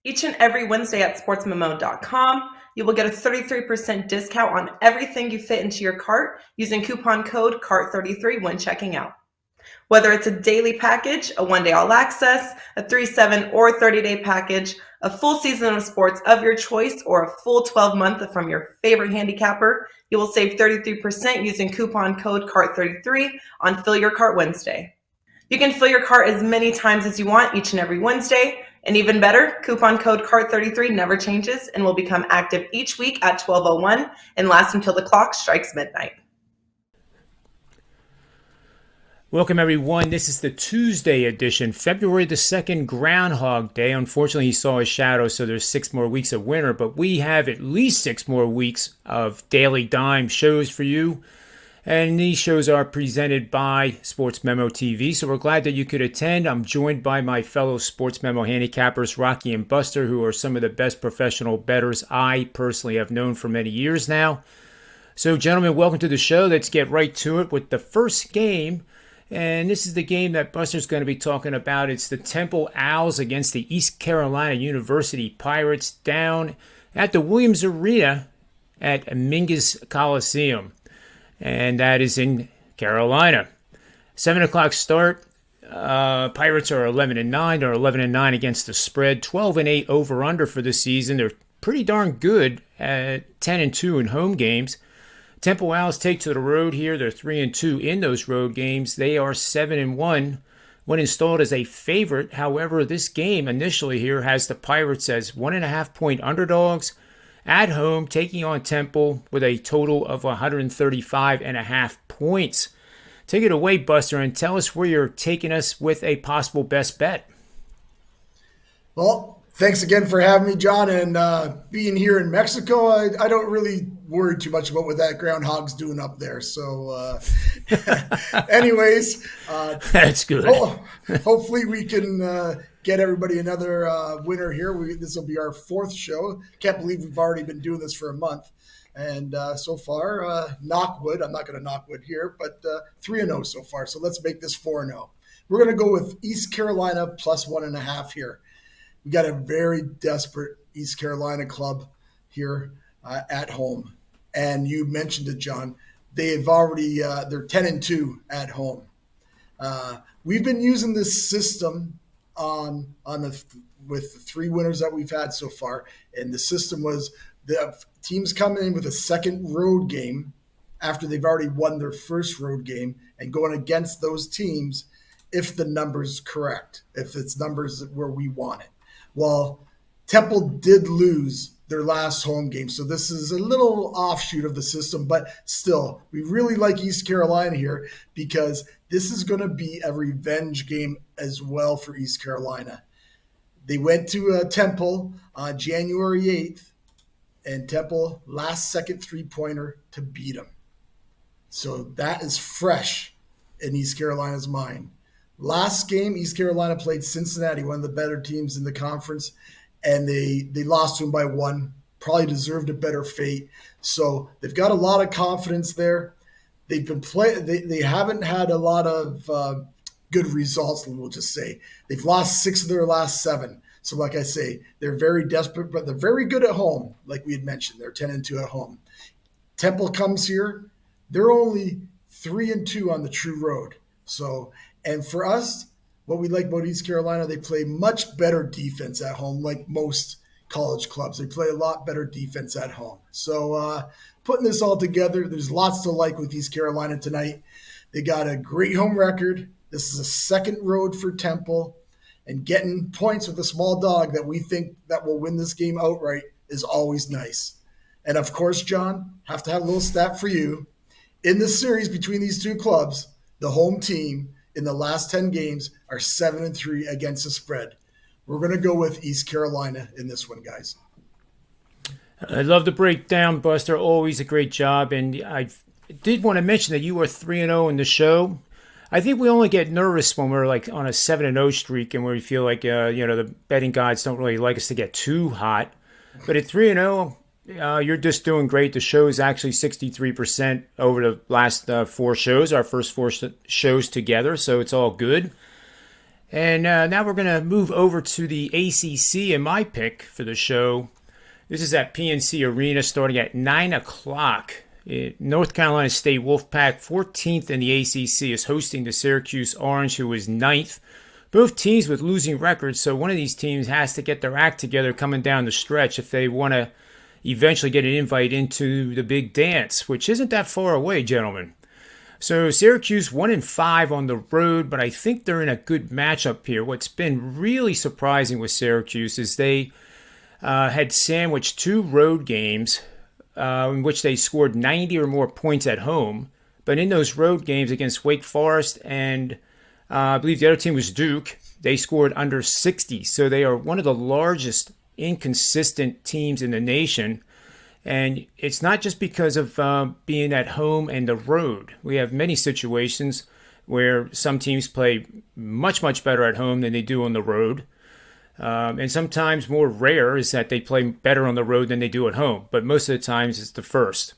Each and every Wednesday at SportsMemo.com, you will get a 33% discount on everything you fit into your cart using coupon code CART33 when checking out. Whether it's a daily package, a one-day all-access, a 3, 7, or 30-day package, a full season of sports of your choice, or a full 12-month from your favorite handicapper, you will save 33% using coupon code CART33 on Fill Your Cart Wednesday. You can fill your cart as many times as you want each and every Wednesday. And even better, coupon code CART33 never changes and will become active each week at 12:01 and last until the clock strikes midnight. Welcome, everyone. This is the Tuesday edition, February the 2nd, Groundhog Day. Unfortunately, he saw his shadow, so there's 6 more weeks of winter, but we have at least 6 more weeks of Daily Dime shows for you. And these shows are presented by SportsMemo TV, so we're glad that you could attend. I'm joined by my fellow SportsMemo handicappers, Rocky and Buster, who are some of the best professional bettors I personally have known for many years now. So, gentlemen, welcome to the show. Let's get right to it with the first game. And this is the game that Buster's going to be talking about. It's the Temple Owls against the East Carolina University Pirates down at the Williams Arena at Mingus Coliseum. And that is in Carolina. 7 o'clock start. Pirates are 11-9. They're 11-9 against the spread. 12-8 over/under for the season. They're pretty darn good at 10-2 in home games. Temple Owls take to the road here. They're 3-2 in those road games. They are 7-1 when installed as a favorite. However, this game initially here has the Pirates as 1.5-point underdogs at home, taking on Temple with a total of 135.5 points. Take it away, Buster, and tell us where you're taking us with a possible best bet. Well, thanks again for having me, John, and being here in Mexico. I don't really worry too much about what that groundhog's doing up there. So anyways. That's good. Hopefully we can get everybody another winner here. This will be our 4th show. Can't believe we've already been doing this for a month. And so far, knock wood. I'm not going to knock wood here, but 3-0 so far. So let's make this 4-0. We're going to go with East Carolina plus 1.5 here. We got a very desperate East Carolina club here at home. And you mentioned it, John. They've already, they're 10-2 at home. We've been using this system with the 3 winners that we've had so far, and the system was the teams coming in with a second road game after they've already won their first road game and going against those teams if the number's correct, if it's numbers where we want it. Well, Temple did lose their last home game, so this is a little offshoot of the system, but still, we really like East Carolina here because this is going to be a revenge game as well for East Carolina. They went to Temple on January 8th, and Temple last-second three-pointer to beat them. So that is fresh in East Carolina's mind. Last game, East Carolina played Cincinnati, one of the better teams in the conference, and they lost to them by 1. Probably deserved a better fate. So they've got a lot of confidence there. They've been They haven't had a lot of good results. We'll just say they've lost 6 of their last 7. So, like I say, they're very desperate, but they're very good at home. Like we had mentioned, they're 10-2 at home. Temple comes here; they're only 3-2 on the true road. So, and for us, what we like about East Carolina, they play much better defense at home, like most college clubs. They play a lot better defense at home. So putting this all together, there's lots to like with East Carolina tonight. They got a great home record. This is a second road for Temple. And getting points with a small dog that we think that will win this game outright is always nice. And, of course, John, have to have a little stat for you. In the series between these two clubs, the home team in the last 10 games are 7-3 against the spread. We're going to go with East Carolina in this one, guys. I love the breakdown, Buster. Always a great job. And I did want to mention that you are 3-0 in the show. I think we only get nervous when we're like on a 7-0 streak and where we feel like, the betting gods don't really like us to get too hot. But at 3-0, you're just doing great. The show is actually 63% over the last 4 shows, our first 4 shows together. So it's all good. And now we're going to move over to the ACC and my pick for the show. This is at PNC Arena starting at 9 o'clock. North Carolina State Wolfpack, 14th in the ACC, is hosting the Syracuse Orange, who is 9th. Both teams with losing records, so one of these teams has to get their act together coming down the stretch if they want to eventually get an invite into the big dance, which isn't that far away, gentlemen. So Syracuse 1-5 on the road, but I think they're in a good matchup here. What's been really surprising with Syracuse is they had sandwiched 2 road games in which they scored 90 or more points at home. But in those road games against Wake Forest and I believe the other team was Duke, they scored under 60. So they are one of the largest inconsistent teams in the nation. And it's not just because of being at home and the road. We have many situations where some teams play much, much better at home than they do on the road. And sometimes more rare is that they play better on the road than they do at home. But most of the times it's the first.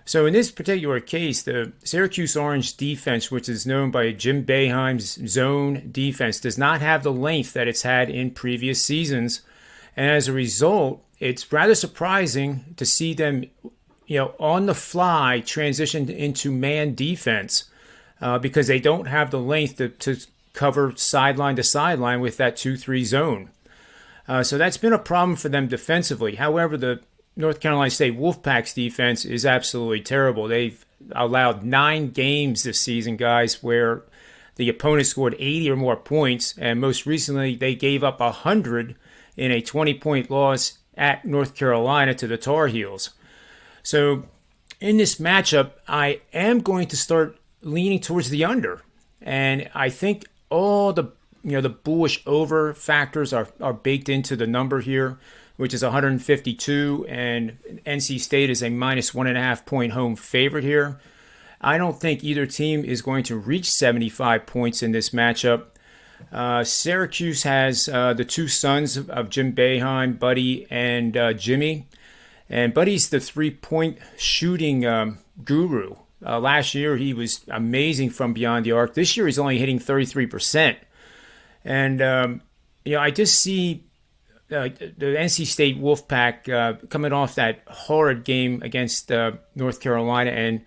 So in this particular case, the Syracuse Orange defense, which is known by Jim Boeheim's zone defense, does not have the length that it's had in previous seasons. And as a result, it's rather surprising to see them, on the fly transition into man defense because they don't have the length to cover sideline to sideline with that 2-3 zone. So that's been a problem for them defensively. However, the North Carolina State Wolfpack's defense is absolutely terrible. They've allowed 9 games this season, guys, where the opponent scored 80 or more points, and most recently they gave up 100 in a 20-point loss at North Carolina to the Tar Heels. So in this matchup, I am going to start leaning towards the under, and I think all the bullish over factors are baked into the number here, which is 152, and NC State is a minus 1.5 point home favorite here. I don't think either team is going to reach 75 points in this matchup. Syracuse has the 2 sons of Jim Boeheim, Buddy and Jimmy. And Buddy's the 3-point shooting guru. Last year he was amazing from beyond the arc. This year he's only hitting 33%. And, I just see the NC State Wolfpack coming off that horrid game against North Carolina, and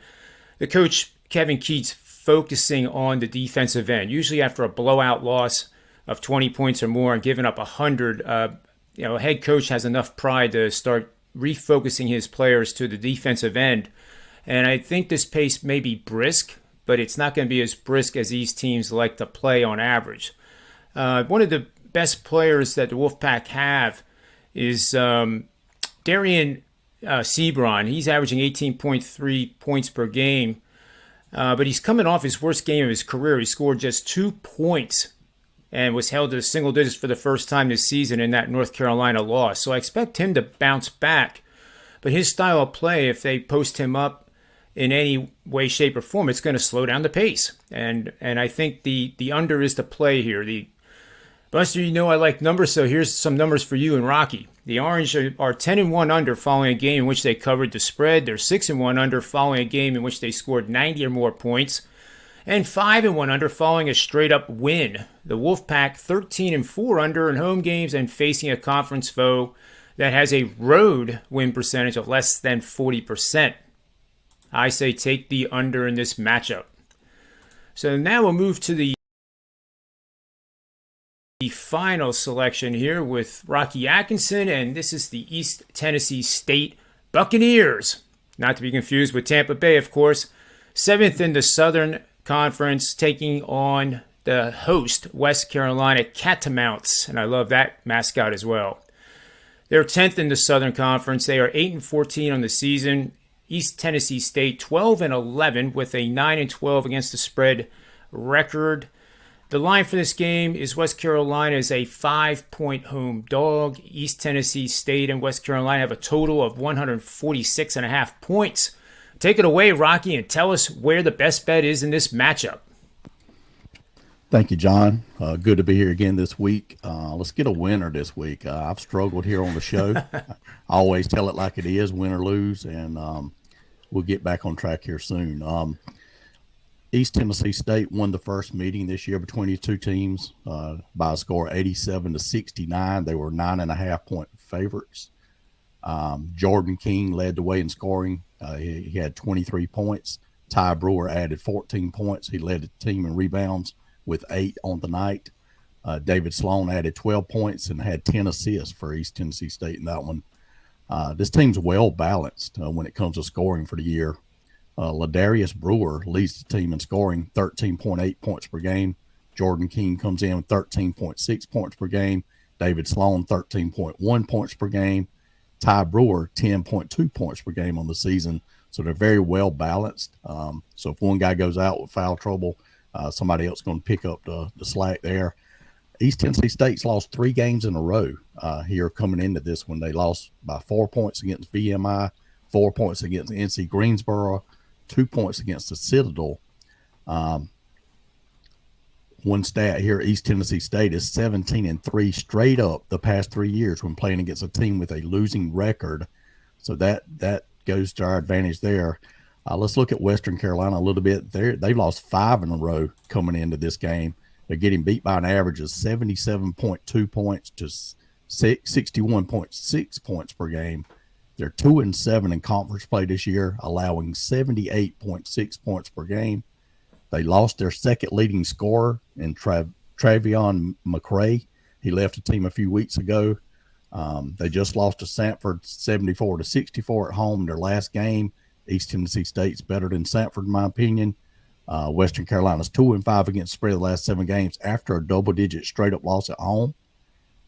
the coach, Kevin Keatts, focusing on the defensive end. Usually after a blowout loss of 20 points or more and giving up 100, a head coach has enough pride to start refocusing his players to the defensive end. And I think this pace may be brisk, but it's not going to be as brisk as these teams like to play on average. One of the best players that the Wolfpack have is Darian Sebron. He's averaging 18.3 points per game, but he's coming off his worst game of his career. He scored just 2 points and was held to single digits for the first time this season in that North Carolina loss. So I expect him to bounce back. But his style of play, if they post him up in any way, shape, or form, it's going to slow down the pace. And I think the under is the play here. Buster, I like numbers, so here's some numbers for you and Rocky. The Orange are 10-1 under following a game in which they covered the spread. They're 6-1 under following a game in which they scored 90 or more points. And 5-1 under following a straight-up win. The Wolfpack 13-4 under in home games and facing a conference foe that has a road win percentage of less than 40%. I say take the under in this matchup. So now we'll move to the final selection here with Rocky Atkinson, and this is the East Tennessee State Buccaneers. Not to be confused with Tampa Bay, of course. 7th in the Southern Conference, taking on the host, West Carolina Catamounts, and I love that mascot as well. They're 10th in the Southern Conference. They are 8-14 on the season. East Tennessee State 12-11 with a 9-12 against the spread record. The line for this game is West Carolina is a 5-point home dog. East Tennessee State and West Carolina have a total of 146.5 points. Take it away, Rocky, and tell us where the best bet is in this matchup. Thank you, John. Good to be here again this week. Let's get a winner this week. I've struggled here on the show. I always tell it like it is, win or lose, and we'll get back on track here soon. East Tennessee State won the first meeting this year between these two teams by a score of 87-69. They were 9.5-point favorites. Jordan King led the way in scoring. He had 23 points. Ty Brewer added 14 points. He led the team in rebounds with 8 on the night. David Sloan added 12 points and had 10 assists for East Tennessee State in that one. This team's well balanced when it comes to scoring for the year. Ladarius Brewer leads the team in scoring, 13.8 points per game. Jordan King comes in with 13.6 points per game. David Sloan, 13.1 points per game. Ty Brewer, 10.2 points per game on the season. So they're very well balanced. So if one guy goes out with foul trouble, somebody else is going to pick up the slack there. East Tennessee State's lost 3 games in a row here coming into this one. They lost by 4 points against VMI, 4 points against NC Greensboro, 2 points against the Citadel. One stat here, East Tennessee State is 17-3 straight up the past 3 years when playing against a team with a losing record. So that goes to our advantage there. Let's look at Western Carolina a little bit. They've lost 5 in a row coming into this game. They're getting beat by an average of 77.2 points to 61.6 points per game. They're 2-7 in conference play this year, allowing 78.6 points per game. They lost their second leading scorer in Travion McRae. He left the team a few weeks ago. They just lost to Sanford 74-64 at home in their last game. East Tennessee State's better than Sanford, in my opinion. Western Carolina's 2-5 against the spread of the last 7 games after a double-digit straight-up loss at home.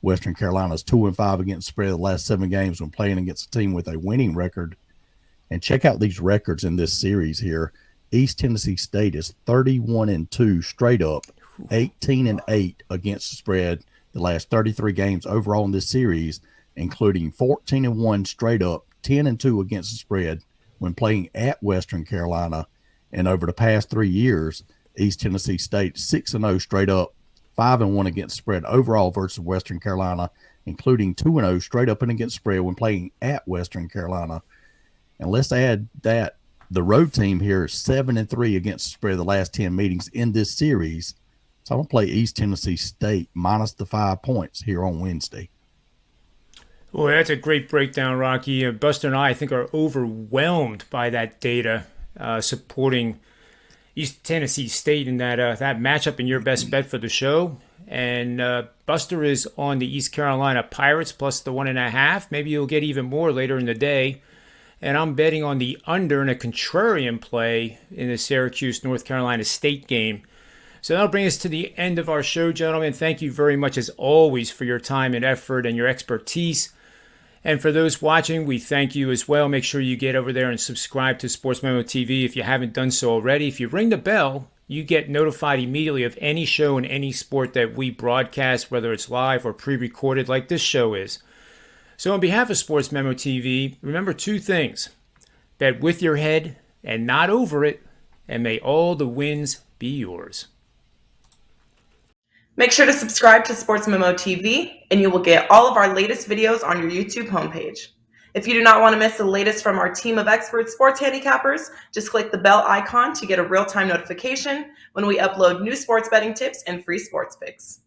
Western Carolina's 2-5 against the spread of the last 7 games when playing against a team with a winning record. And check out these records in this series here. East Tennessee State is 31-2 straight up, 18-8 against the spread the last 33 games overall in this series, including 14-1 straight up, 10-2 against the spread when playing at Western Carolina. And over the past 3 years, East Tennessee State 6-0 straight up, 5-1 against the spread overall versus Western Carolina, including 2-0 straight up and against the spread when playing at Western Carolina. And let's add that the road team here is 7-3 against the spread of the last 10 meetings in this series. So I'm going to play East Tennessee State minus the 5 points here on Wednesday. Boy, that's a great breakdown, Rocky. Buster and I think, are overwhelmed by that data supporting East Tennessee State in that matchup in your best bet for the show. And Buster is on the East Carolina Pirates plus the 1.5. Maybe you'll get even more later in the day. And I'm betting on the under in a contrarian play in the Syracuse, North Carolina State game. So that'll bring us to the end of our show, gentlemen. Thank you very much, as always, for your time and effort and your expertise. And for those watching, we thank you as well. Make sure you get over there and subscribe to SportsMemo TV if you haven't done so already. If you ring the bell, you get notified immediately of any show in any sport that we broadcast, whether it's live or pre-recorded like this show is. So on behalf of SportsMemo TV, remember 2 things. Bet with your head and not over it, and may all the wins be yours. Make sure to subscribe to SportsMemo TV, and you will get all of our latest videos on your YouTube homepage. If you do not want to miss the latest from our team of expert sports handicappers, just click the bell icon to get a real-time notification when we upload new sports betting tips and free sports picks.